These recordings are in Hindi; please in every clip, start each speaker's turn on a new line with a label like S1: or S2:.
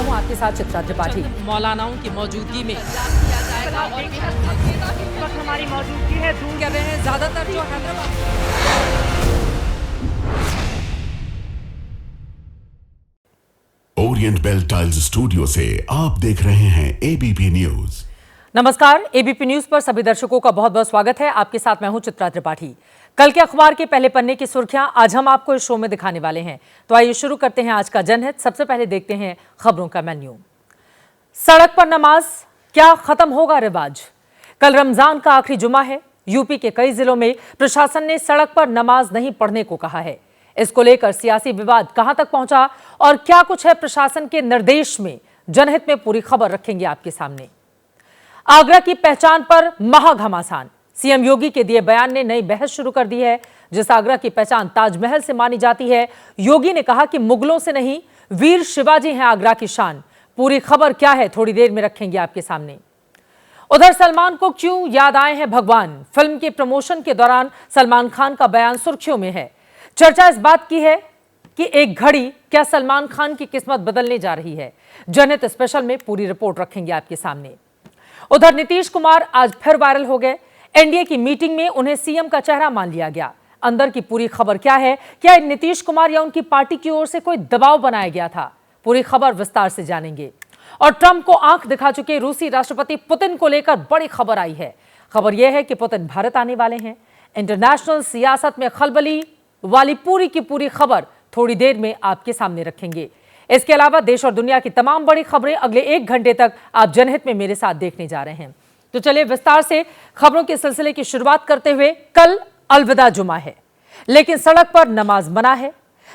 S1: हूँ आपके साथ चित्रा त्रिपाठी।
S2: मौलानाओं की मौजूदगी में
S3: हमारी मौजूदगी है दूर
S2: कर रहे हैं ज्यादातर जो Hyderabad.
S4: Orient Bell tiles studio से आप देख रहे हैं एबीपी न्यूज।
S1: नमस्कार, एबीपी न्यूज पर सभी दर्शकों का बहुत बहुत स्वागत है। आपके साथ मैं हूं चित्रा त्रिपाठी। कल के अखबार के पहले पन्ने की सुर्खियां आज हम आपको इस शो में दिखाने वाले हैं। तो आइए शुरू करते हैं आज का जनहित। सबसे पहले देखते हैं खबरों का मेन्यू। सड़क पर नमाज, क्या खत्म होगा रिवाज? कल रमजान का आखिरी जुमा है। यूपी के कई जिलों में प्रशासन ने सड़क पर नमाज नहीं पढ़ने को कहा है। इसको लेकर सियासी विवाद कहां तक पहुंचा और क्या कुछ है प्रशासन के निर्देश में, जनहित में पूरी खबर रखेंगे आपके सामने। आगरा की पहचान पर महाघमासान, सीएम योगी के दिए बयान ने नई बहस शुरू कर दी है। जिस आगरा की पहचान ताजमहल से मानी जाती है, योगी ने कहा कि मुगलों से नहीं, वीर शिवाजी हैं आगरा की शान। पूरी खबर क्या है थोड़ी देर में रखेंगे आपके सामने। उधर सलमान को क्यों याद आए हैं भगवान, फिल्म के प्रमोशन के दौरान सलमान खान का बयान सुर्खियों में है। चर्चा इस बात की है कि एक घड़ी क्या सलमान खान की किस्मत बदलने जा रही है। जनहित स्पेशल में पूरी रिपोर्ट रखेंगे आपके सामने। उधर नीतीश कुमार आज फिर वायरल हो गए। एनडीए की मीटिंग में उन्हें सीएम का चेहरा मान लिया गया। अंदर की पूरी खबर क्या है? क्या नीतीश कुमार या उनकी पार्टी की ओर से कोई दबाव बनाया गया था? पूरी खबर विस्तार से जानेंगे। और ट्रंप को आंख दिखा चुके रूसी राष्ट्रपति पुतिन को लेकर बड़ी खबर आई है। खबर यह है कि पुतिन भारत आने वाले हैं। इंटरनेशनल सियासत में खलबली वाली पूरी की पूरी खबर थोड़ी देर में आपके सामने रखेंगे। इसके अलावा देश और दुनिया की तमाम बड़ी खबरें अगले 1 घंटे तक आप जनहित में मेरे साथ देखने जा रहे हैं। तो चलिए विस्तार से खबरों के सिलसिले की शुरुआत करते हुए। कल अलविदा जुमा है, लेकिन सड़क पर नमाज मना है।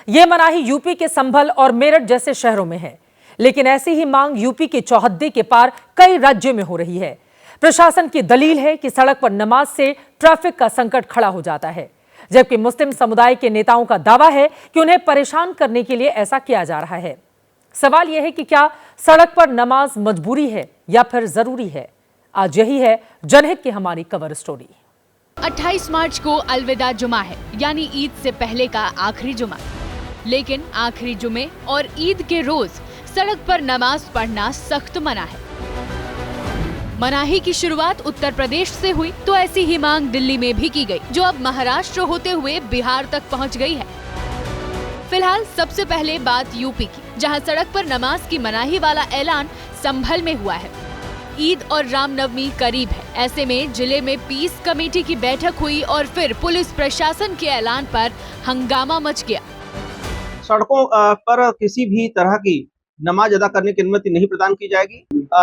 S1: यह मनाही यूपी के संभल और मेरठ जैसे शहरों में है, लेकिन ऐसी ही मांग यूपी के चौहद्दी के पार कई राज्यों में हो रही है। प्रशासन की दलील है कि सड़क पर नमाज से ट्रैफिक का संकट खड़ा हो जाता है, जबकि मुस्लिम समुदाय के नेताओं का दावा है कि उन्हें परेशान करने के लिए ऐसा किया जा रहा है। सवाल यह है कि क्या सड़क पर नमाज मजबूरी है या फिर जरूरी है? आज यही है जनहित की हमारी कवर स्टोरी।
S5: 28 मार्च को अलविदा जुमा है, यानी ईद से पहले का आखिरी जुमा। लेकिन आखिरी जुमे और ईद के रोज सड़क पर नमाज पढ़ना सख्त मना है। मनाही की शुरुआत उत्तर प्रदेश से हुई तो ऐसी ही मांग दिल्ली में भी की गई, जो अब महाराष्ट्र होते हुए बिहार तक पहुंच गई है। फिलहाल सबसे पहले बात यूपी की, जहां सड़क पर नमाज की मनाही वाला ऐलान संभल में हुआ है। ईद और रामनवमी करीब है, ऐसे में जिले में पीस कमेटी की बैठक हुई और फिर पुलिस प्रशासन के ऐलान पर हंगामा मच गया।
S6: सड़कों पर किसी भी तरह की नमाज अदा करने की अनुमति नहीं प्रदान की जाएगी।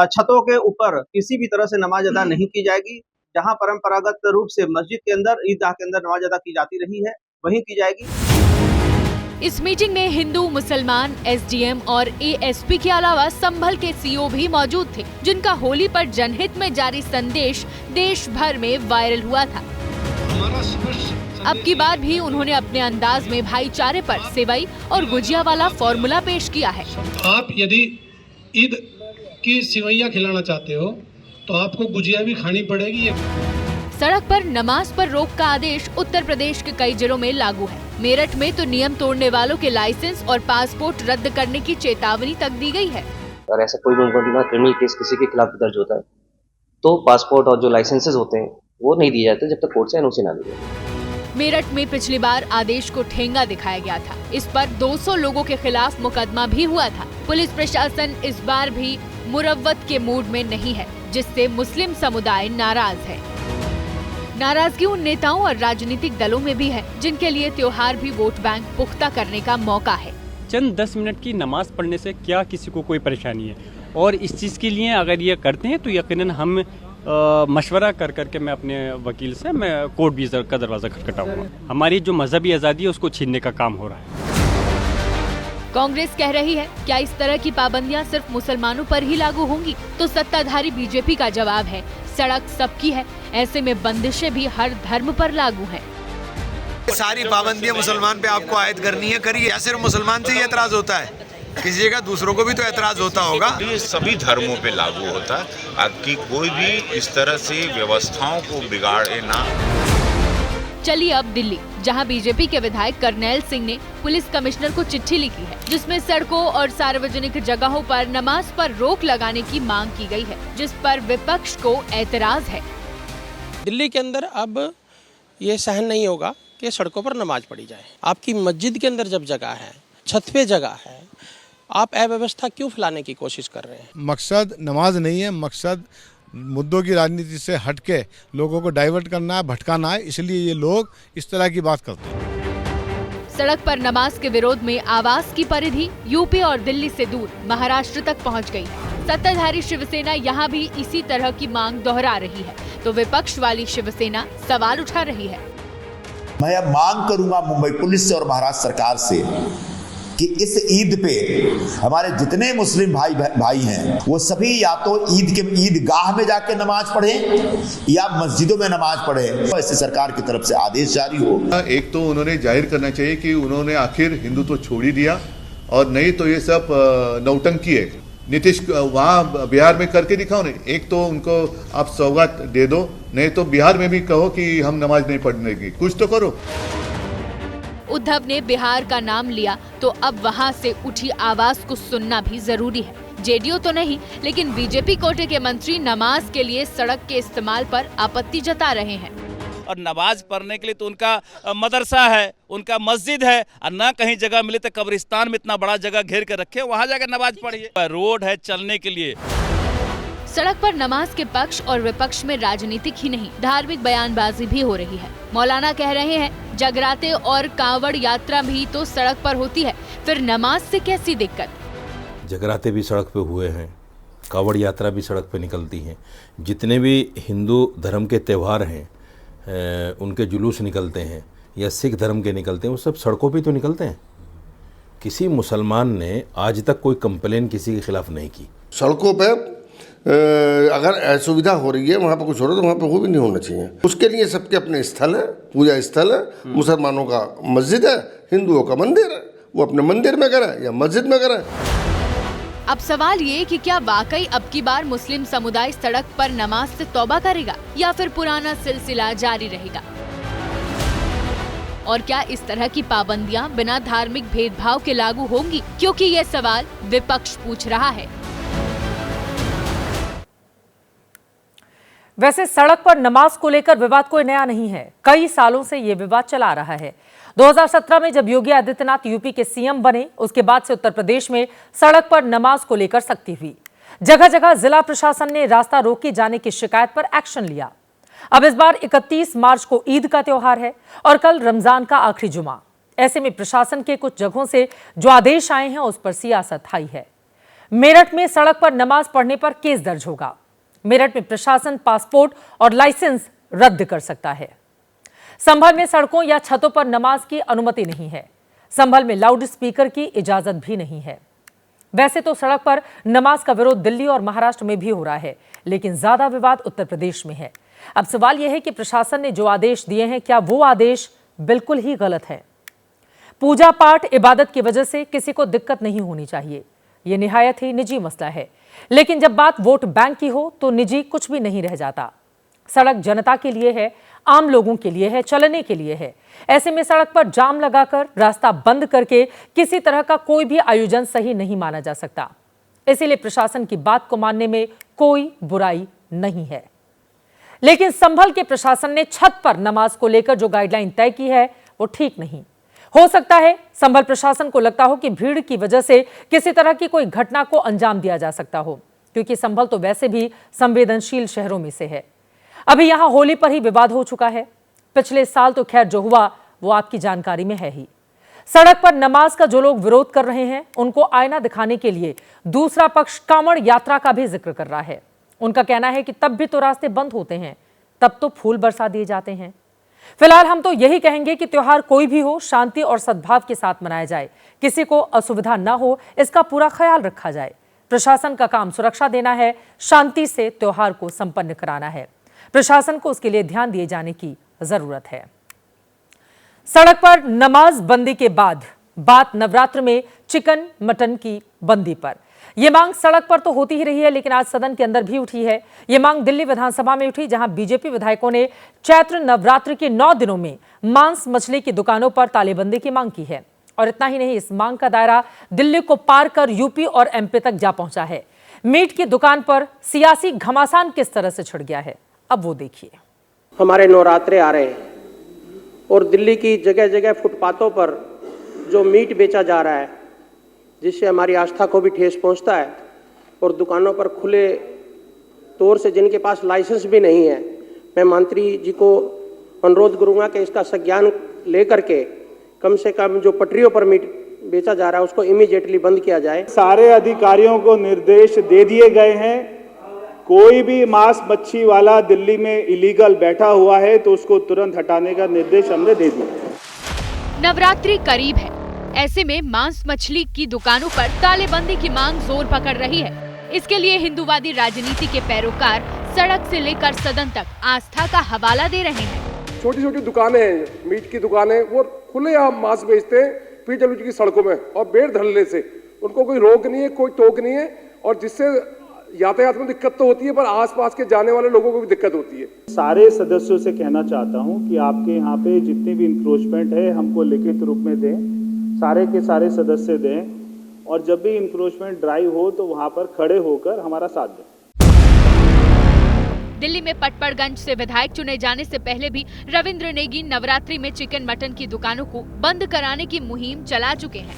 S6: छतों के ऊपर किसी भी तरह से नमाज अदा नहीं की जाएगी। जहां परंपरागत रूप से मस्जिद के अंदर, ईदगाह के अंदर नमाज अदा की जाती रही है, वहीं की जाएगी।
S5: इस मीटिंग में हिंदू, मुसलमान, एसडीएम और एएसपी के अलावा संभल के सीओ भी मौजूद थे, जिनका होली पर जनहित में जारी संदेश देश भर में वायरल हुआ था। अब की बार भी उन्होंने अपने अंदाज में भाईचारे पर सेवई और गुजिया वाला फॉर्मूला पेश किया है।
S7: आप यदि ईद की सेवैयां खिलाना चाहते हो तो आपको गुजिया भी खानी पड़ेगी।
S5: सड़क पर नमाज पर रोक का आदेश उत्तर प्रदेश के कई जिलों में लागू है। मेरठ में तो नियम तोड़ने वालों के लाइसेंस और पासपोर्ट रद्द करने की चेतावनी तक दी गई है।
S8: अगर ऐसा कोई मुकदमा, क्रिमिनल केस किसी के खिलाफ दर्ज होता है तो पासपोर्ट और जो लाइसेंसेज होते हैं वो नहीं दिए जाते जब तक कोर्ट से एनओसी ना मिले।
S5: मेरठ में पिछली बार आदेश को ठेंगा दिखाया गया था। इस पर 200 लोगों के खिलाफ मुकदमा भी हुआ था। पुलिस प्रशासन इस बार भी मुरव्वत के मूड में नहीं है, जिससे मुस्लिम समुदाय नाराज है। नाराजगी उन नेताओं और राजनीतिक दलों में भी है, जिनके लिए त्योहार भी वोट बैंक पुख्ता करने का मौका है।
S9: चंद 10 मिनट की नमाज पढ़ने से क्या किसी को कोई परेशानी है? और इस चीज़ के लिए अगर ये करते हैं तो यकीनन हम मशवरा कर करके मैं अपने वकील से मैं कोर्ट भी का दरवाज़ा खटखटाऊंगा। हमारी जो मजहबी आज़ादी है उसको छीनने का काम हो रहा है।
S5: कांग्रेस कह रही है, क्या इस तरह की पाबंदियां सिर्फ मुसलमानों पर ही लागू होंगी? तो सत्ताधारी बीजेपी का जवाब है, सड़क सबकी है, ऐसे में बंदिशें भी हर धर्म पर लागू हैं।
S10: सारी पाबंदियां मुसलमान पे आपको आयद करनी है, करिए। या सिर्फ मुसलमान से ही एतराज होता है? किसी जगह दूसरों को भी तो एतराज होता होगा।
S11: ये सभी धर्मों पे लागू होता है कि कोई भी इस तरह से व्यवस्थाओं को बिगाड़े ना।
S5: चलिए अब दिल्ली, जहां बीजेपी के विधायक करनैल सिंह ने पुलिस कमिश्नर को चिट्ठी लिखी है, जिसमें सड़कों और सार्वजनिक जगहों पर नमाज पर रोक लगाने की मांग की गई है, जिस पर विपक्ष को ऐतराज है।
S12: दिल्ली के अंदर अब ये सहन नहीं होगा कि सड़कों पर नमाज पढ़ी जाए। आपकी मस्जिद के अंदर जब जगह है, छत पे जगह है, आप अव्यवस्था क्यों फैलाने की कोशिश कर रहे हैं?
S13: मकसद नमाज नहीं है, मकसद मुद्दों की राजनीति से हटके लोगों को डाइवर्ट करना है, भटकाना है, इसलिए ये लोग इस तरह की बात करते हैं।
S5: सड़क पर नमाज के विरोध में आवाज की परिधि यूपी और दिल्ली से दूर महाराष्ट्र तक पहुंच गई है। सत्ताधारी शिवसेना यहां भी इसी तरह की मांग दोहरा रही है, तो विपक्ष वाली शिवसेना सवाल उठा रही है।
S14: मैं अब मांग करूंगा मुंबई पुलिस से और महाराष्ट्र सरकार से कि इस ईद पे हमारे जितने मुस्लिम भाई हैं वो सभी या तो ईदगाह में जाके नमाज पढ़ें या मस्जिदों में नमाज पढ़ें। तो ऐसे सरकार की तरफ से आदेश जारी हो।
S15: एक तो उन्होंने जाहिर करना चाहिए कि उन्होंने आखिर हिंदुत्व छोड़ ही दिया, और नहीं तो ये सब नौटंकी है। नीतीश वहाँ बिहार में करके दिखाओ नहीं, एक तो उनको आप सौगात दे दो, नहीं तो बिहार में भी कहो कि हम नमाज नहीं पढ़ने की, कुछ तो करो।
S5: उद्धव ने बिहार का नाम लिया तो अब वहां से उठी आवाज को सुनना भी जरूरी है। जेडीयू तो नहीं, लेकिन बीजेपी कोटे के मंत्री नमाज के लिए सड़क के इस्तेमाल पर आपत्ति जता रहे हैं।
S16: और नमाज पढ़ने के लिए तो उनका मदरसा है, उनका मस्जिद है, और ना कहीं जगह मिले तो कब्रिस्तान में इतना बड़ा जगह घेर कर रखे, वहाँ जाकर नमाज पढ़िए। रोड है चलने के लिए।
S5: सड़क पर नमाज के पक्ष और विपक्ष में राजनीतिक ही नहीं, धार्मिक बयानबाजी भी हो रही है। मौलाना कह रहे हैं जगराते और कांवड़ यात्रा भी तो सड़क पर होती है, फिर नमाज से कैसी दिक्कत?
S17: जगराते भी सड़क पे हुए हैं, कांवड़ यात्रा भी सड़क पे निकलती हैं, जितने भी हिंदू धर्म के त्यौहार हैं उनके जुलूस निकलते हैं या सिख धर्म के निकलते हैं, वो सब सड़कों पे तो निकलते हैं। किसी मुसलमान ने आज तक कोई कंप्लेन किसी के खिलाफ नहीं की।
S18: सड़कों पे अगर असुविधा हो रही है, वहाँ पर कुछ हो रहा है तो वहाँ पर वो भी नहीं होना चाहिए। उसके लिए सबके अपने स्थल है, पूजा स्थल है। मुसलमानों का मस्जिद है, हिंदुओं का मंदिर है, वो अपने मंदिर में करें या मस्जिद में करें।
S5: अब सवाल ये कि क्या वाकई अब की बार मुस्लिम समुदाय सड़क पर नमाज से तौबा करेगा या फिर पुराना सिलसिला जारी रहेगा? और क्या इस तरह की पाबंदियां बिना धार्मिक भेदभाव के लागू होंगी? क्योंकि ये सवाल विपक्ष पूछ रहा है।
S1: वैसे सड़क पर नमाज को लेकर विवाद कोई नया नहीं है, कई सालों से ये विवाद चला आ रहा है। 2017 में जब योगी आदित्यनाथ यूपी के सीएम बने, उसके बाद से उत्तर प्रदेश में सड़क पर नमाज को लेकर सख्ती हुई। जगह जगह जिला प्रशासन ने रास्ता रोके जाने की शिकायत पर एक्शन लिया। अब इस बार 31 मार्च को ईद का त्योहार है और कल रमजान का आखिरी जुमा। ऐसे में प्रशासन के कुछ जगहों से जो आदेश आए हैं उस पर सियासत हाई है। मेरठ में सड़क पर नमाज पढ़ने पर केस दर्ज होगा। मेरठ में प्रशासन पासपोर्ट और लाइसेंस रद्द कर सकता है। संभल में सड़कों या छतों पर नमाज की अनुमति नहीं है। संभल में लाउड स्पीकर की इजाजत भी नहीं है। वैसे तो सड़क पर नमाज का विरोध दिल्ली और महाराष्ट्र में भी हो रहा है, लेकिन ज्यादा विवाद उत्तर प्रदेश में है। अब सवाल यह है कि प्रशासन ने जो आदेश दिए हैं, क्या वो आदेश बिल्कुल ही गलत है? पूजा पाठ इबादत की वजह से किसी को दिक्कत नहीं होनी चाहिए, यह निहायत ही निजी मसला है। लेकिन जब बात वोट बैंक की हो तो निजी कुछ भी नहीं रह जाता। सड़क जनता के लिए है, आम लोगों के लिए है, चलने के लिए है। ऐसे में सड़क पर जाम लगाकर, रास्ता बंद करके किसी तरह का कोई भी आयोजन सही नहीं माना जा सकता। इसीलिए प्रशासन की बात को मानने में कोई बुराई नहीं है। लेकिन संभल के प्रशासन ने छत पर नमाज को लेकर जो गाइडलाइन तय की है वो ठीक नहीं। हो सकता है संभल प्रशासन को लगता हो कि भीड़ की वजह से किसी तरह की कोई घटना को अंजाम दिया जा सकता हो, क्योंकि संभल तो वैसे भी संवेदनशील शहरों में से है। अभी यहां होली पर ही विवाद हो चुका है। पिछले साल तो खैर जो हुआ वो आपकी जानकारी में है ही। सड़क पर नमाज का जो लोग विरोध कर रहे हैं, उनको आईना दिखाने के लिए दूसरा पक्ष कांवड़ यात्रा का भी जिक्र कर रहा है। उनका कहना है कि तब भी तो रास्ते बंद होते हैं, तब तो फूल बरसा दिए जाते हैं। फिलहाल हम तो यही कहेंगे कि त्योहार कोई भी हो, शांति और सद्भाव के साथ मनाया जाए। किसी को असुविधा ना हो, इसका पूरा ख्याल रखा जाए। प्रशासन का काम सुरक्षा देना है, शांति से त्योहार को संपन्न कराना है। प्रशासन को उसके लिए ध्यान दिए जाने की जरूरत है। सड़क पर नमाज बंदी के बाद बात नवरात्र में चिकन मटन की बंदी पर। ये मांग सड़क पर तो होती ही रही है, लेकिन आज सदन के अंदर भी उठी है। ये मांग दिल्ली विधानसभा में उठी, जहां बीजेपी विधायकों ने चैत्र नवरात्र के 9 दिनों में मांस मछली की दुकानों पर तालेबंदी की मांग की है। और इतना ही नहीं, इस मांग का दायरा दिल्ली को पार कर यूपी और एमपी तक जा पहुंचा है। मीट की दुकान पर सियासी घमासान किस तरह से छिड़ गया है, अब वो देखिए।
S12: हमारे नवरात्रे आ रहे हैं और दिल्ली की जगह जगह फुटपाथों पर जो मीट बेचा जा रहा है, जिससे हमारी आस्था को भी ठेस पहुंचता है, और दुकानों पर खुले तौर से जिनके पास लाइसेंस भी नहीं है, मैं मंत्री जी को अनुरोध करूंगा कि इसका संज्ञान लेकर के कम से कम जो पटरियों पर मीट बेचा जा रहा है उसको इमीडिएटली बंद किया जाए।
S19: सारे अधिकारियों को निर्देश दे दिए गए हैं, कोई भी मांस मच्छी वाला दिल्ली में इलीगल बैठा हुआ है तो उसको तुरंत हटाने का निर्देश हमने दे दिया।
S5: नवरात्रि करीब है, ऐसे में मांस मछली की दुकानों पर तालेबंदी की मांग जोर पकड़ रही है। इसके लिए हिंदूवादी राजनीति के पैरोकार सड़क से लेकर सदन तक आस्था का हवाला दे रहे हैं।
S20: छोटी छोटी दुकानें हैं, मीट की दुकानें, वो खुलेआम मांस बेचते हैं पीडब्ल्यूडी की सड़कों में, और बेड़ धड़ल्ले से उनको कोई रोक नहीं है, कोई टोक नहीं है, और जिससे यातायात में दिक्कत तो होती है पर आसपास के जाने वाले लोगों को भी दिक्कत होती है।
S19: सारे सदस्यों से कहना चाहता हूं कि आपके यहाँ पे जितने भी इंक्रोचमेंट है हमको लिखित रूप में दें, सारे के सारे सदस्य दें, और जब भी इंक्रोचमेंट ड्राइव हो तो वहां पर खड़े होकर हमारा साथ दें।
S5: दिल्ली में पटपड़गंज से विधायक चुने जाने से पहले भी रविंद्र नेगी नवरात्रि में चिकन मटन की दुकानों को बंद कराने की मुहिम चला चुके हैं।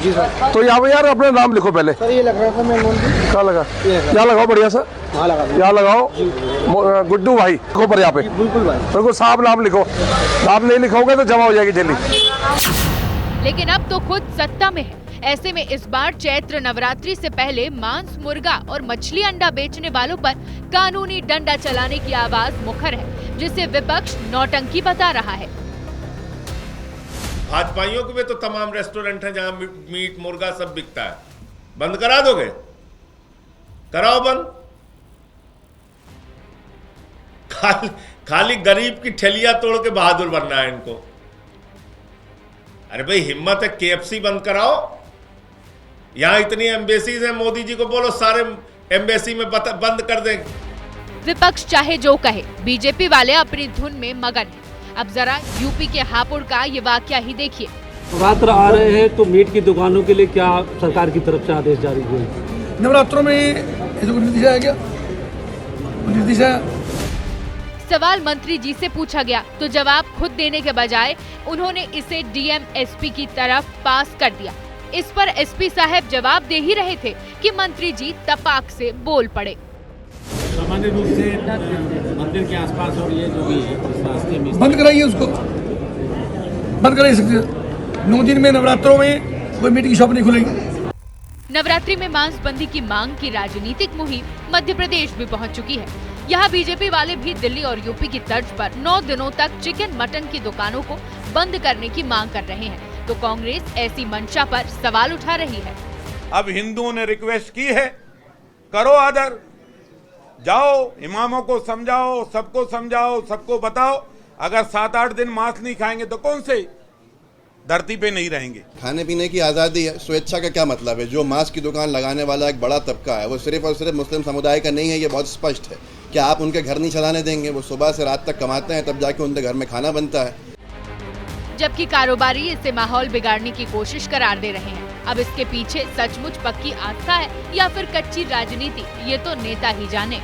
S20: जी सर। तो यहाँ पे यार अपने नाम लिखो पहले। सर ये लग रहा था, मैं क्या लगा? क्या लगाओ? बढ़िया सर, क्या लगाओ? गुड्डू भाई लिखो पर यहाँ पे, बिल्कुल भाई, बिल्कुल साफ नाम लिखो। नाम नहीं लिखोगे तो जमा हो जाएगी जल्दी।
S5: लेकिन अब तो खुद सत्ता में है, ऐसे में इस बार चैत्र नवरात्रि से पहले मांस, मुर्गा और मछली अंडा बेचने वालों पर कानूनी डंडा चलाने की आवाज मुखर है, जिसे विपक्ष नौटंकी बता रहा है।
S11: भाजपाइयों के भी तो तमाम रेस्टोरेंट हैं जहां मीट मुर्गा सब बिकता है, बंद करा दोगे? कराओ बंद। खाली गरीब की ठेलियां तोड़ के बहादुर बनना है इनको। अरे भाई हिम्मत है, केएफसी बंद कराओ। यहाँ इतनी एम्बेसीज हैं, मोदी जी को बोलो सारे एम्बेसी में बंद कर दें।
S5: विपक्ष चाहे जो कहे, बीजेपी वाले अपनी धुन में मगन हैं। अब जरा यूपी के हापुड़ का ये वाकया ही देखिए।
S21: नवरात्र आ रहे हैं तो मीट की दुकानों के लिए क्या सरकार की तरफ से आदेश जारी हुए?
S20: नवरात्रों में निर्देश आया क्या? निर्देश आया?
S5: सवाल मंत्री जी से पूछा गया तो जवाब खुद देने के बजाय उन्होंने इसे डीएम एसपी की तरफ पास कर दिया। इस पर एसपी साहब जवाब दे ही रहे थे कि मंत्री जी तपाक से बोल पड़े।
S21: सामान्य रूप से मंदिर के आसपास और ये जो भी है इस रास्ते में
S20: बंद कराइए, उसको बंद कराइए। 9 दिन में नवरात्रों में कोई मीट की शॉप नहीं खुलेगी।
S5: नवरात्रि में मांस बंदी की मांग की राजनीतिक मुहिम मध्य प्रदेश भी पहुंच चुकी है। यहाँ बीजेपी वाले भी दिल्ली और यूपी की तर्ज पर 9 दिनों तक चिकन मटन की दुकानों को बंद करने की मांग कर रहे हैं, तो कांग्रेस ऐसी मंशा पर सवाल उठा रही है।
S11: अब हिंदुओं ने रिक्वेस्ट की है, करो आदर, जाओ इमामों को समझाओ, सबको बताओ। अगर 7-8 दिन मांस नहीं खाएंगे तो कौन से धरती पे नहीं रहेंगे।
S22: खाने पीने की आज़ादी है, स्वेच्छा का क्या मतलब है? जो मांस की दुकान लगाने वाला एक बड़ा तबका है वो सिर्फ और सिर्फ मुस्लिम समुदाय का नहीं है, ये बहुत स्पष्ट है। क्या आप उनके घर नहीं चलाने देंगे? वो सुबह से रात तक कमाते हैं, तब जाके उनके घर में खाना बनता है।
S5: जबकि कारोबारी इसे माहौल बिगाड़ने की कोशिश करार दे रहे हैं। अब इसके पीछे सचमुच पक्की आस्था है या फिर कच्ची राजनीति, ये तो नेता ही जाने।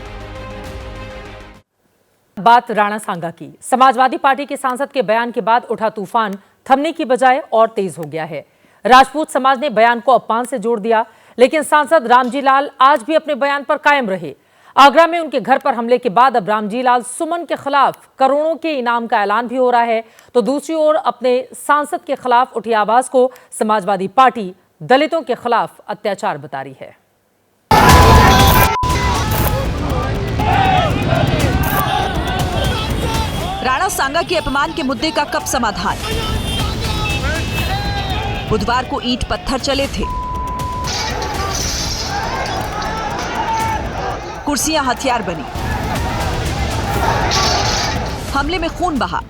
S1: बात राणा सांगा की। समाजवादी पार्टी के सांसद के बयान के बाद उठा तूफान थमने की बजाय और तेज हो गया है। राजपूत समाज ने बयान को अपमान से जोड़ दिया, लेकिन सांसद रामजी लाल आज भी अपने बयान पर कायम रहे। आगरा में उनके घर पर हमले के बाद अब रामजी लाल सुमन के खिलाफ करोड़ों के इनाम का ऐलान भी हो रहा है, तो दूसरी ओर अपने सांसद के खिलाफ उठी आवाज को समाजवादी पार्टी दलितों के खिलाफ अत्याचार बता रही है।
S23: राणा सांगा के अपमान के मुद्दे का कब समाधान? बुधवार को ईंट पत्थर चले थे, कुर्सियां हथियार बनी, हमले में खून बहा,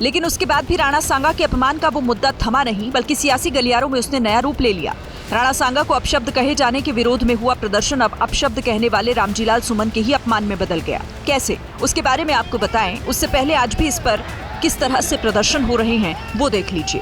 S23: लेकिन उसके बाद भी राणा सांगा के अपमान का वो मुद्दा थमा नहीं, बल्कि सियासी गलियारों में उसने नया रूप ले लिया। राणा सांगा को अपशब्द कहे जाने के विरोध में हुआ प्रदर्शन अब अपशब्द कहने वाले रामजीलाल सुमन के ही अपमान में बदल गया। कैसे, उसके बारे में आपको बताएं। उससे पहले आज भी इस पर किस तरह से प्रदर्शन हो रहे हैं वो देख लीजिए।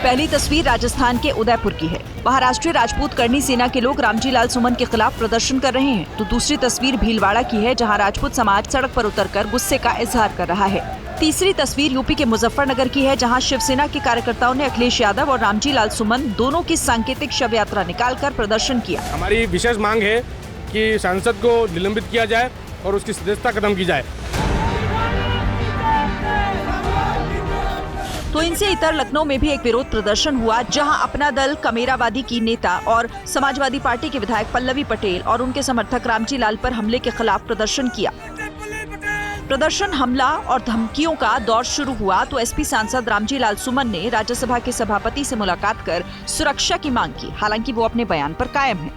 S23: पहली तस्वीर राजस्थान के उदयपुर की है। वहां राष्ट्रीय राजपूत करनी सेना के लोग रामजीलाल सुमन के खिलाफ प्रदर्शन कर रहे हैं। तो दूसरी तस्वीर भीलवाड़ा की है, जहां राजपूत समाज सड़क पर उतरकर गुस्से का इजहार कर रहा है। तीसरी तस्वीर यूपी के मुजफ्फरनगर की है, जहां शिवसेना के कार्यकर्ताओं ने अखिलेश यादव और रामजीलाल सुमन दोनों की सांकेतिक शव यात्रा निकालकर प्रदर्शन किया।
S2: हमारी विशेष मांग है कि सांसद को निलंबित किया जाए और उसकी सदस्यता खत्म की जाए।
S23: तो इनसे इतर लखनऊ में भी एक विरोध प्रदर्शन हुआ, जहां अपना दल कमेरावादी की नेता और समाजवादी पार्टी के विधायक पल्लवी पटेल और उनके समर्थक रामजीलाल पर हमले के खिलाफ प्रदर्शन किया। प्रदर्शन, हमला और धमकियों का दौर शुरू हुआ तो एसपी सांसद रामजीलाल सुमन ने राज्यसभा के सभापति से मुलाकात कर सुरक्षा की मांग की। हालांकि वो अपने बयान पर कायम है।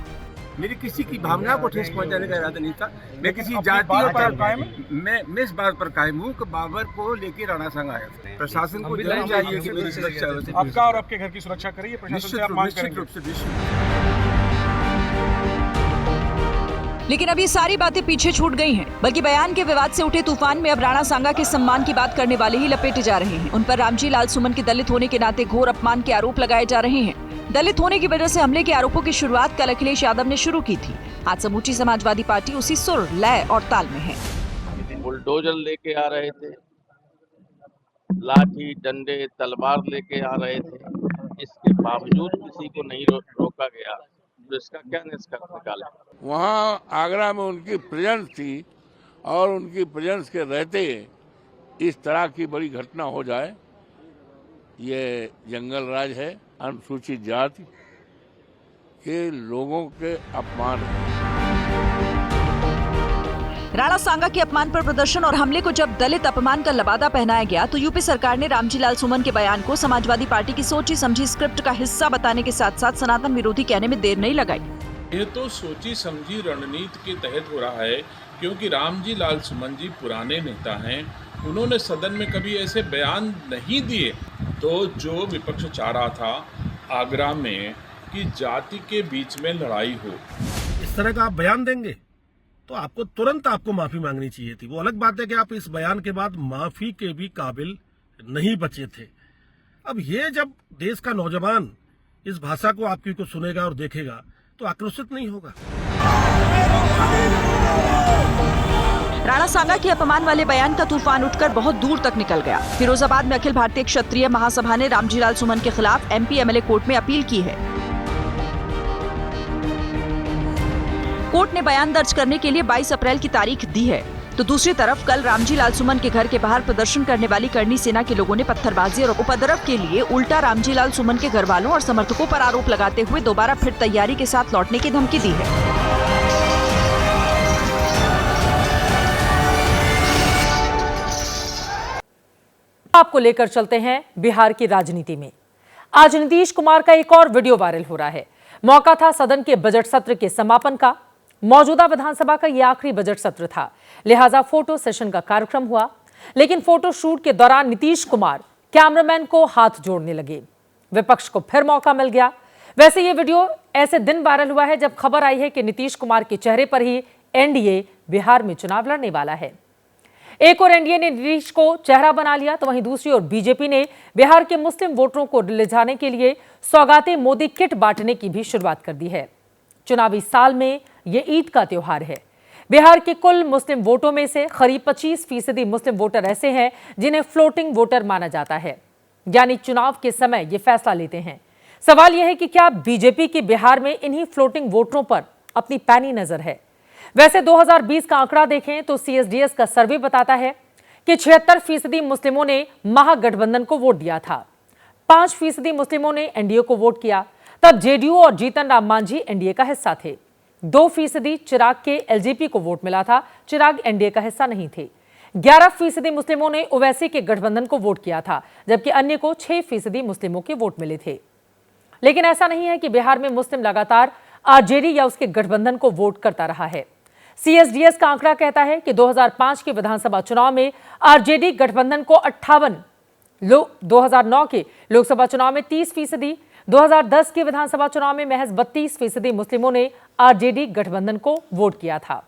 S3: मेरी किसी की भावना को ठेस पहुंचाने का इरादा नहीं था। मैं किसी जाति मैं इस बात पर कायम हूँ कि बाबर को लेकर राणा सांगा आया। प्रशासन को जरूर चाहिए कि मेरी सुरक्षा,
S2: आपका और आपके घर की सुरक्षा करिए।
S3: निश्चित रूप से।
S23: लेकिन अब ये सारी बातें पीछे छूट गई हैं, बल्कि बयान के विवाद से उठे तूफान में अब राणा सांगा के सम्मान की बात करने वाले ही लपेटे जा रहे हैं। उन पर रामजीलाल सुमन के दलित होने के नाते घोर अपमान के आरोप लगाए जा रहे हैं। दलित होने की वजह से हमले के आरोपों की शुरुआत कल अखिलेश यादव ने शुरू की थी। आज समूची समाजवादी पार्टी उसी सुर, लय और ताल में है।
S4: बुलडोजर लेके आ रहे थे, लाठी डंडे तलवार लेके आ रहे थे, इसके बावजूद किसी को नहीं रोका गया। तो इसका क्या निष्कर्ष निकाला?
S24: वहाँ आगरा में उनकी प्रेजेंस थी और उनकी प्रेजेंस के रहते इस तरह की बड़ी घटना हो जाए, ये जंगल राज है, अनुसूचित जाति के लोगों के अपमान है।
S23: राणा सांगा के अपमान पर प्रदर्शन और हमले को जब दलित अपमान का लबादा पहनाया गया तो यूपी सरकार ने रामजीलाल सुमन के बयान को समाजवादी पार्टी की सोची समझी स्क्रिप्ट का हिस्सा बताने के साथ साथ सनातन विरोधी कहने में देर नहीं लगाई।
S25: ये तो सोची समझी रणनीति के तहत हो रहा है, क्योंकि रामजीलाल सुमन जी पुराने नेता हैं। उन्होंने सदन में कभी ऐसे बयान नहीं दिए। तो जो विपक्ष चाह रहा था आगरा में कि जाति के बीच में लड़ाई हो,
S2: इस तरह का आप बयान देंगे तो आपको तुरंत माफी मांगनी चाहिए थी। वो अलग बात है कि आप इस बयान के बाद माफी के भी काबिल नहीं बचे थे। अब ये जब देश का नौजवान इस भाषा को आपकी को सुनेगा और देखेगा तो आक्रोशित नहीं होगा।
S23: राणा सांगा के अपमान वाले बयान का तूफान उठकर बहुत दूर तक निकल गया। फिरोजाबाद में अखिल भारतीय क्षत्रिय महासभा ने रामजीलाल सुमन के खिलाफ एमपी एमएलए कोर्ट में अपील की है। कोर्ट ने बयान दर्ज करने के लिए 22 अप्रैल की तारीख दी है। तो दूसरी तरफ कल रामजीलाल सुमन के घर के बाहर प्रदर्शन करने वाली करनी सेना के लोगों ने पत्थरबाजी और उपद्रव के लिए उल्टा रामजीलाल सुमन के घर वालों और समर्थकों पर आरोप लगाते हुए दोबारा फिर तैयारी के साथ लौटने की धमकी दी है।
S1: आपको लेकर चलते हैं बिहार की राजनीति में। आज नीतीश कुमार का एक और वीडियो वायरल हो रहा है। मौका था सदन के बजट सत्र के समापन का। मौजूदा विधानसभा का यह आखिरी बजट सत्र था, लिहाजा फोटो सेशन का कार्यक्रम हुआ। लेकिन फोटो शूट के दौरान नीतीश कुमार कैमरामैन को हाथ जोड़ने लगे। विपक्ष को फिर मौका मिल गया। वैसे ये वीडियो ऐसे दिन वायरल हुआ है जब खबर आई है कि नीतीश कुमार के चेहरे पर ही एनडीए बिहार में चुनाव लड़ने वाला है। एक और एनडीए ने नीतीश को चेहरा बना लिया, तो वहीं दूसरी ओर बीजेपी ने बिहार के मुस्लिम वोटरों को रिझाने के लिए सौगाते मोदी किट बांटने की भी शुरुआत कर दी है। चुनावी साल में ये ईद का त्योहार है। बिहार के कुल मुस्लिम वोटों में से करीब 25% मुस्लिम वोटर ऐसे हैं जिन्हें फ्लोटिंग वोटर माना जाता है, यानी चुनाव के समय ये फैसला लेते हैं। सवाल यह है कि क्या बीजेपी की बिहार में इन्हीं फ्लोटिंग वोटरों पर अपनी पैनी नजर है? वैसे 2020 का आंकड़ा देखें तो सीएसडीएस का सर्वे बताता है कि 76% मुस्लिमों ने महागठबंधन को वोट दिया था, 5% मुस्लिमों ने एनडीए को वोट किया। तब जेडीयू और जीतन राम मांझी एनडीए का हिस्सा थे। 2% चिराग के एलजेपी को वोट मिला था, चिराग एनडीए का हिस्सा नहीं थे। 11% मुस्लिमों ने ओवैसी के गठबंधन को वोट किया था, जबकि अन्य को 6% मुस्लिमों के वोट मिले थे। लेकिन ऐसा नहीं है कि बिहार में मुस्लिम लगातार आरजेडी या उसके गठबंधन को वोट करता रहा है। सीएसडीएस का आंकड़ा कहता है कि 2005 के विधानसभा चुनाव में आरजेडी गठबंधन को 58 2009 के लोकसभा चुनाव में 30%, 2010 के विधानसभा चुनाव में महज 32% मुस्लिमों ने आरजेडी गठबंधन को वोट किया था।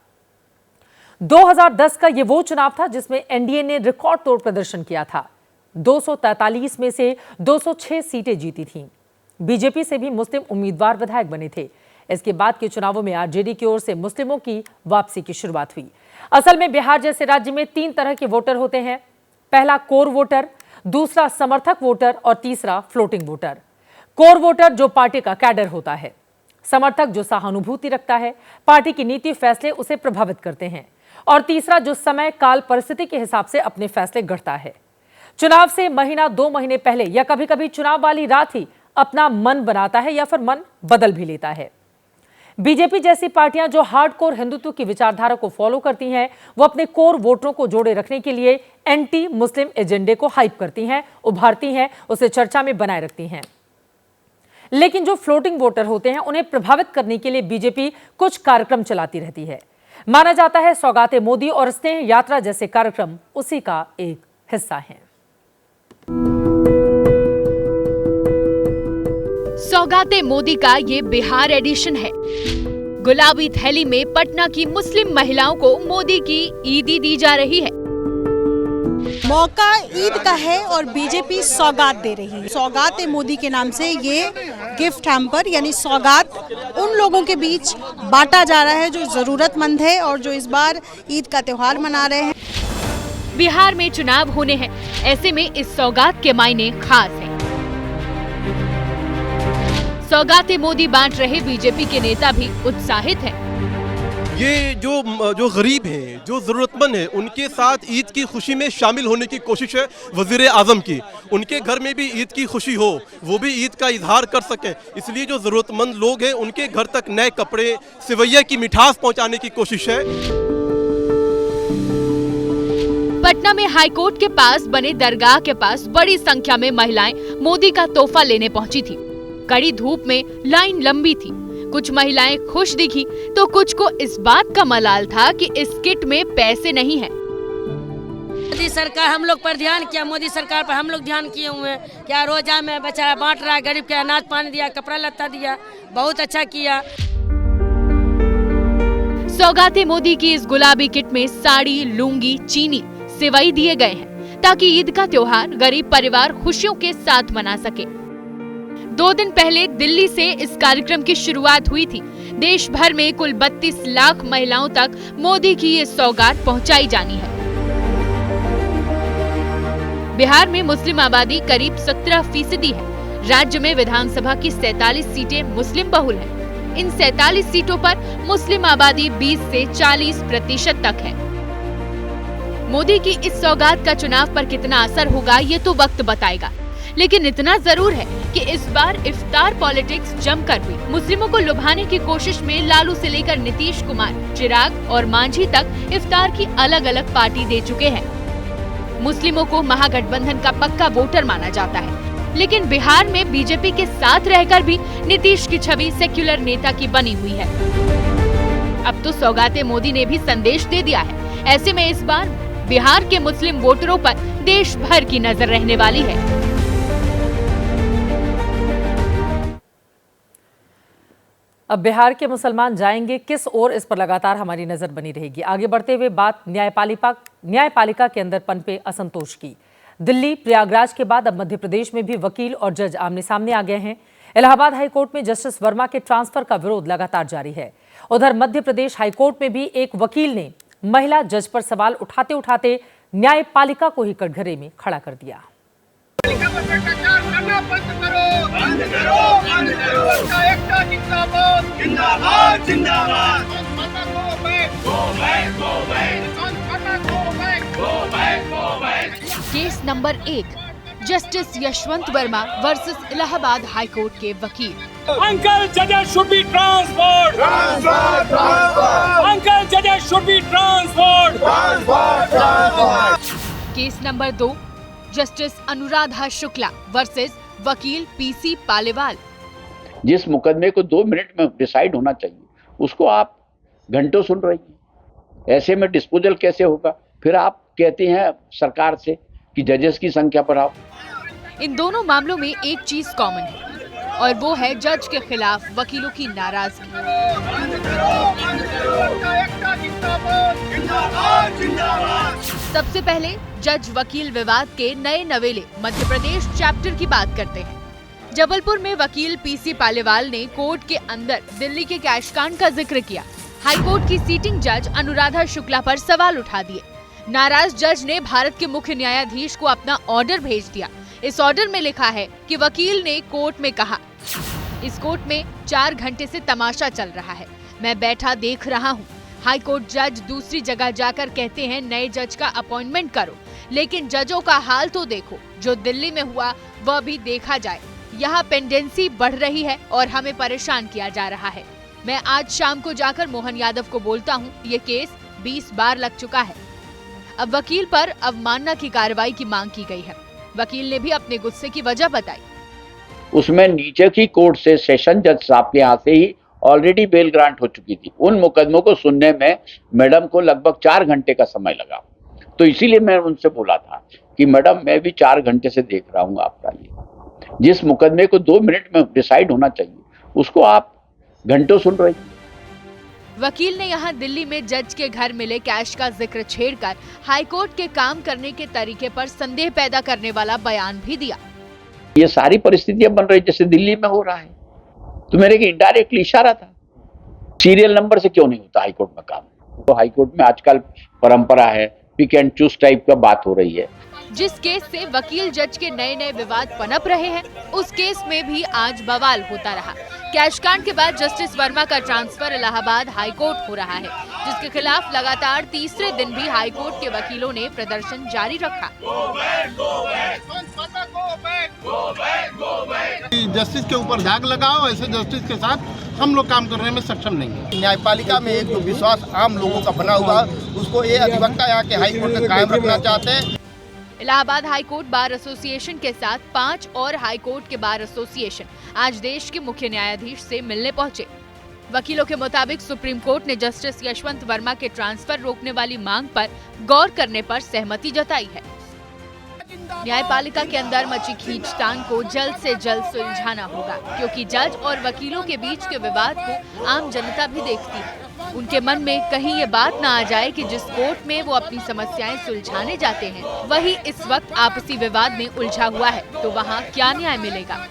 S1: 2010 का यह वो चुनाव था जिसमें एनडीए ने रिकॉर्ड तोड़ प्रदर्शन किया था। 243 में से 206 सीटें जीती थीं। बीजेपी से भी मुस्लिम उम्मीदवार विधायक बने थे। इसके बाद के चुनावों में आरजेडी की ओर से मुस्लिमों की वापसी की शुरुआत हुई। असल में बिहार जैसे राज्य में 3 तरह के वोटर होते हैं। पहला कोर वोटर, दूसरा समर्थक वोटर और तीसरा फ्लोटिंग वोटर। कोर वोटर जो पार्टी का कैडर होता है, समर्थक जो सहानुभूति रखता है, पार्टी की नीति फैसले उसे प्रभावित करते हैं, और तीसरा जो समय काल परिस्थिति के हिसाब से अपने फैसले गढ़ता है। चुनाव से महीना 2 महीने पहले या कभी कभी चुनाव वाली रात ही अपना मन बनाता है या फिर मन बदल भी लेता है। बीजेपी जैसी पार्टियां जो हार्डकोर हिंदुत्व की विचारधारा को फॉलो करती हैं, वो अपने कोर वोटरों को जोड़े रखने के लिए एंटी मुस्लिम एजेंडे को हाइप करती हैं, उभारती हैं, उसे चर्चा में बनाए रखती हैं। लेकिन जो फ्लोटिंग वोटर होते हैं, उन्हें प्रभावित करने के लिए बीजेपी कुछ कार्यक्रम चलाती रहती है। माना जाता है सौगाते मोदी और स्नेह यात्रा जैसे कार्यक्रम उसी का एक हिस्सा हैं।
S5: सौगाते मोदी का ये बिहार एडिशन है। गुलाबी थैली में पटना की मुस्लिम महिलाओं को मोदी की ईदी दी जा रही है।
S6: मौका ईद का है और बीजेपी सौगात दे रही है। सौगात मोदी के नाम से ये गिफ्ट हैम्पर यानी सौगात उन लोगों के बीच बांटा जा रहा है जो जरूरतमंद है और जो इस बार ईद का त्योहार मना रहे हैं।
S5: बिहार में चुनाव होने हैं, ऐसे में इस सौगात के मायने खास हैं। सौगाते मोदी बांट रहे बीजेपी के नेता भी उत्साहित हैं।
S7: ये जो गरीब हैं, जो ज़रूरतमंद हैं, उनके साथ ईद की खुशी में शामिल होने की कोशिश है वज़ीर आज़म की। उनके घर में भी ईद की खुशी हो, वो भी ईद का इजहार कर सकें, इसलिए जो ज़रूरतमंद लोग हैं उनके घर तक नए कपड़े, सेवैया की मिठास पहुंचाने की कोशिश है।
S5: पटना में हाईकोर्ट के पास बने दरगाह के पास बड़ी संख्या में महिलाएं मोदी का तोहफा लेने पहुंची थी। कड़ी धूप में लाइन लंबी थी। कुछ महिलाएं खुश दिखी तो कुछ को इस बात का मलाल था कि इस किट में पैसे नहीं है।
S8: मोदी सरकार हम लोग पर ध्यान किया, मोदी सरकार पर हम लोग ध्यान किए हुए हैं। क्या रोजा में बेचारा बांट रहा है, गरीब के अनाज पानी दिया, कपड़ा लत्ता दिया, बहुत अच्छा किया।
S5: सौगाते मोदी की इस गुलाबी किट में साड़ी, लुंगी, चीनी, सेवई दिए गए हैं ताकि ईद का त्योहार गरीब परिवार खुशियों के साथ मना सके। 2 दिन पहले दिल्ली से इस कार्यक्रम की शुरुआत हुई थी। देश भर में कुल 32 लाख महिलाओं तक मोदी की ये सौगात पहुंचाई जानी है। बिहार में मुस्लिम आबादी करीब 17% है। राज्य में विधानसभा की 47 सीटें मुस्लिम बहुल हैं। इन 47 सीटों पर मुस्लिम आबादी 20 से 40% तक है। मोदी की इस सौगात का चुनाव पर कितना असर होगा ये तो वक्त बताएगा, लेकिन इतना जरूर है कि इस बार इफ्तार पॉलिटिक्स जमकर हुई। मुस्लिमों को लुभाने की कोशिश में लालू से लेकर नीतीश कुमार, चिराग और मांझी तक इफ्तार की अलग अलग पार्टी दे चुके हैं। मुस्लिमों को महागठबंधन का पक्का वोटर माना जाता है, लेकिन बिहार में बीजेपी के साथ रहकर भी नीतीश की छवि सेक्युलर नेता की बनी हुई है। अब तो सौगाते मोदी ने भी संदेश दे दिया है। ऐसे में इस बार बिहार के मुस्लिम वोटरों पर देश भर की नजर रहने वाली है।
S1: अब बिहार के मुसलमान जाएंगे किस ओर, इस पर लगातार हमारी नजर बनी रहेगी। आगे बढ़ते हुए बात न्यायपालिका के अंदर पनपे असंतोष की। दिल्ली, प्रयागराज के बाद अब मध्य प्रदेश में भी वकील और जज आमने सामने आ गए हैं। इलाहाबाद हाईकोर्ट में जस्टिस वर्मा के ट्रांसफर का विरोध लगातार जारी है। उधर मध्य प्रदेश हाईकोर्ट में भी एक वकील ने महिला जज पर सवाल उठाते उठाते न्यायपालिका को ही कटघरे में खड़ा कर दिया।
S5: Case number 1, justice Yashwant Verma versus Allahabad high court के वकील।
S9: Uncle judges should be transferred. Uncle judges should be transferred.
S5: Case number 2, justice Anuradha Shukla versus वकील पीसी पालेवाल।
S10: जिस मुकदमे को 2 मिनट में डिसाइड होना चाहिए, उसको आप घंटों सुन रही हैं। ऐसे में डिस्पोजल कैसे होगा? फिर आप कहते हैं सरकार से कि जजेस की संख्या बढ़ाओ।
S5: इन दोनों मामलों में एक चीज कॉमन है और वो है जज के खिलाफ वकीलों की नाराजगी। सबसे पहले जज वकील विवाद के नए नवेले मध्य प्रदेश चैप्टर की बात करते हैं। जबलपुर में वकील पीसी पालीवाल ने कोर्ट के अंदर दिल्ली के कैश कांड का जिक्र किया। हाईकोर्ट की सीटिंग जज अनुराधा शुक्ला पर सवाल उठा दिए। नाराज जज ने भारत के मुख्य न्यायाधीश को अपना ऑर्डर भेज दिया। इस ऑर्डर में लिखा है कि वकील ने कोर्ट में कहा, इस कोर्ट में 4 घंटे से तमाशा चल रहा है, मैं बैठा देख रहा हूँ। हाईकोर्ट जज दूसरी जगह जाकर कहते हैं नए जज का अपॉइंटमेंट करो, लेकिन जजों का हाल तो देखो, जो दिल्ली में हुआ वह भी देखा जाए। यहाँ पेंडेंसी बढ़ रही है और हमें परेशान किया जा रहा है। मैं आज शाम को जाकर मोहन यादव को बोलता हूँ, ये केस 20 बार लग चुका है। अब वकील पर अवमानना की कार्रवाई की मांग की गई है। वकील ने भी अपने गुस्से की वजह बताई।
S10: उसमें नीचे की कोर्ट से सेशन जज साहब के यहाँ से ही ऑलरेडी बेल ग्रांट हो चुकी थी। उन मुकदमों को सुनने में मैडम को लगभग 4 घंटे का समय लगा। तो इसीलिए मैं उनसे बोला था कि मैडम मैं भी 4 घंटे से देख रहा हूँ आपका ये, जिस मुकदमे को 2 मिनट में डिसाइड होना चाहिए उसको आप घंटों सुन रहे हैं।
S5: वकील ने यहाँ दिल्ली में जज के घर मिले कैश का जिक्र छेड़कर हाईकोर्ट के काम करने के तरीके पर संदेह पैदा करने वाला बयान भी दिया।
S10: ये सारी परिस्थितियां बन रही जैसे दिल्ली में हो रहा है, तो मेरे के इनडायरेक्टली इशारा था। सीरियल नंबर से क्यों नहीं होता हाईकोर्ट में काम? तो हाईकोर्ट में आजकल परंपरा है, पिक एंड चूज टाइप का बात हो रही है।
S5: जिस केस से वकील जज के नए नए विवाद पनप रहे हैं, उस केस में भी आज बवाल होता रहा। कैश कांड के बाद जस्टिस वर्मा का ट्रांसफर इलाहाबाद हाईकोर्ट हो रहा है, जिसके खिलाफ लगातार तीसरे दिन भी हाईकोर्ट के वकीलों ने प्रदर्शन जारी रखा।
S13: जस्टिस के ऊपर दाग लगाओ, ऐसे जस्टिस के साथ हम लोग काम करने में सक्षम नहीं है।
S14: न्यायपालिका में एक जो विश्वास आम लोगों का बना हुआ, उसको ये अधिवक्ता यहाँ के हाईकोर्ट में कायम रखना चाहते हैं।
S5: इलाहाबाद हाईकोर्ट बार एसोसिएशन के साथ 5 और हाईकोर्ट के बार एसोसिएशन आज देश के मुख्य न्यायाधीश से मिलने पहुंचे। वकीलों के मुताबिक सुप्रीम कोर्ट ने जस्टिस यशवंत वर्मा के ट्रांसफर रोकने वाली मांग पर गौर करने पर सहमति जताई है। न्यायपालिका के अंदर मची खींचतान को जल्द से जल्द सुलझाना होगा, क्योंकि जज और वकीलों के बीच के विवाद को आम जनता भी देखती है। उनके मन में कहीं ये बात ना आ जाए कि जिस कोर्ट में वो अपनी समस्याएं सुलझाने जाते हैं, वही इस वक्त आपसी विवाद में उलझा हुआ है, तो वहाँ क्या न्याय मिलेगा।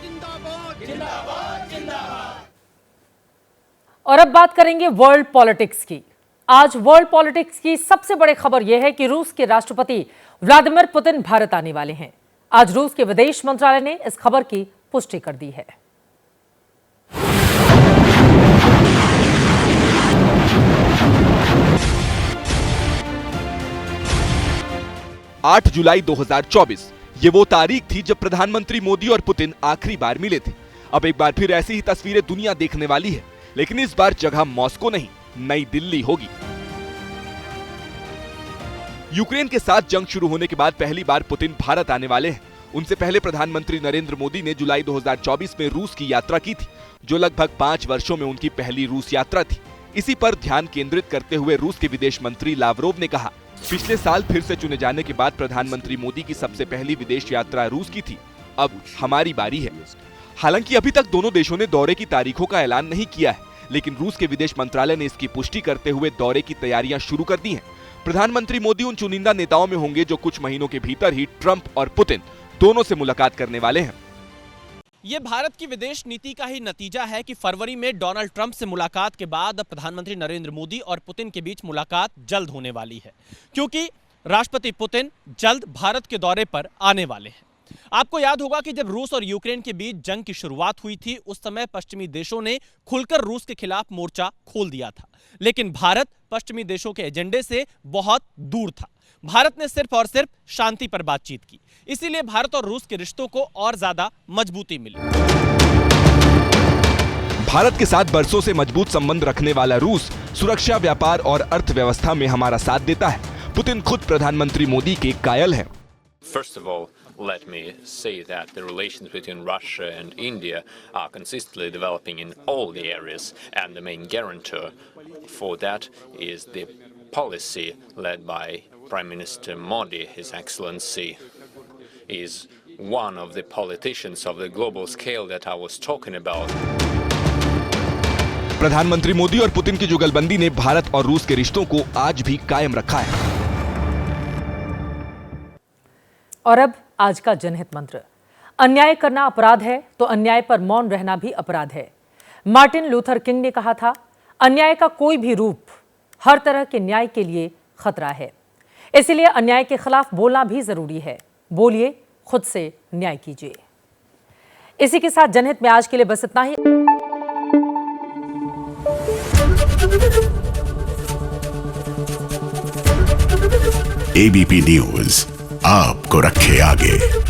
S1: और अब बात करेंगे वर्ल्ड पॉलिटिक्स की। आज वर्ल्ड पॉलिटिक्स की सबसे बड़ी खबर यह है कि रूस के राष्ट्रपति व्लादिमीर पुतिन भारत आने वाले हैं। आज रूस के विदेश मंत्रालय ने इस खबर की पुष्टि कर दी है।
S15: 8 जुलाई 2024 ये वो तारीख थी जब प्रधानमंत्री मोदी और पुतिन आखिरी बार मिले थे। अब एक बार फिर ऐसी ही तस्वीरें दुनिया देखने वाली है, लेकिन इस बार जगह मॉस्को नहीं, नई दिल्ली होगी। यूक्रेन के साथ जंग शुरू होने के बाद पहली बार पुतिन भारत आने वाले हैं। उनसे पहले प्रधानमंत्री नरेंद्र मोदी ने जुलाई 2024 में रूस की यात्रा की थी, जो लगभग 5 वर्षों में उनकी पहली रूस यात्रा थी। इसी पर ध्यान केंद्रित करते हुए रूस के विदेश मंत्री लावरोव ने कहा, पिछले साल फिर से चुने जाने के बाद प्रधानमंत्री मोदी की सबसे पहली विदेश यात्रा रूस की थी, अब हमारी बारी है। हालांकि अभी तक दोनों देशों ने दौरे की तारीखों का ऐलान नहीं किया है, लेकिन रूस के विदेश मंत्रालय ने इसकी पुष्टि करते हुए दौरे की तैयारियां शुरू कर दी हैं। प्रधानमंत्री मोदी उन चुनिंदा नेताओं में होंगे जो कुछ महीनों के भीतर ही ट्रंप और पुतिन दोनों से मुलाकात करने वाले हैं।
S12: ये भारत की विदेश नीति का ही नतीजा है कि फरवरी में डोनाल्ड ट्रंप से मुलाकात के बाद प्रधानमंत्री नरेंद्र मोदी और पुतिन के बीच मुलाकात जल्द होने वाली है, क्योंकि राष्ट्रपति पुतिन जल्द भारत के दौरे पर आने वाले हैं। आपको याद होगा कि जब रूस और यूक्रेन के बीच जंग की शुरुआत हुई थी, उस समय पश्चिमी देशों ने खुलकर रूस के खिलाफ मोर्चा खोल दिया था, लेकिन भारत पश्चिमी देशों के एजेंडे से बहुत दूर था। भारत ने सिर्फ और सिर्फ शांति पर बातचीत की, इसीलिए भारत और रूस के रिश्तों को और ज्यादा मजबूती मिली।
S15: भारत के साथ बरसों से मजबूत संबंध रखने वाला रूस सुरक्षा, व्यापार और अर्थव्यवस्था में हमारा साथ देता है। पुतिन खुद प्रधानमंत्री मोदी के कायल हैं।
S16: First of all, let me say that the relations between Russia and India are consistently developing in all the areas, and the main guarantor for that is the policy led by Prime Minister Modi, His Excellency. is one of the politicians of the global scale that I was talking about.
S15: प्रधानमंत्री मोदी और पुतिन की जुगलबंदी ने भारत और रूस के रिश्तों को आज भी कायम रखा है।
S1: और अब आज का जनहित मंत्र। अन्याय करना अपराध है तो अन्याय पर मौन रहना भी अपराध है। मार्टिन लूथर किंग ने कहा था, अन्याय का कोई भी रूप हर तरह के न्याय के लिए खतरा है। इसलिए अन्याय के खिलाफ बोलना भी जरूरी है। बोलिए, खुद से न्याय कीजिए। इसी के साथ जनहित में आज के लिए बस इतना ही।
S17: एबीपी न्यूज आपको रखे आगे।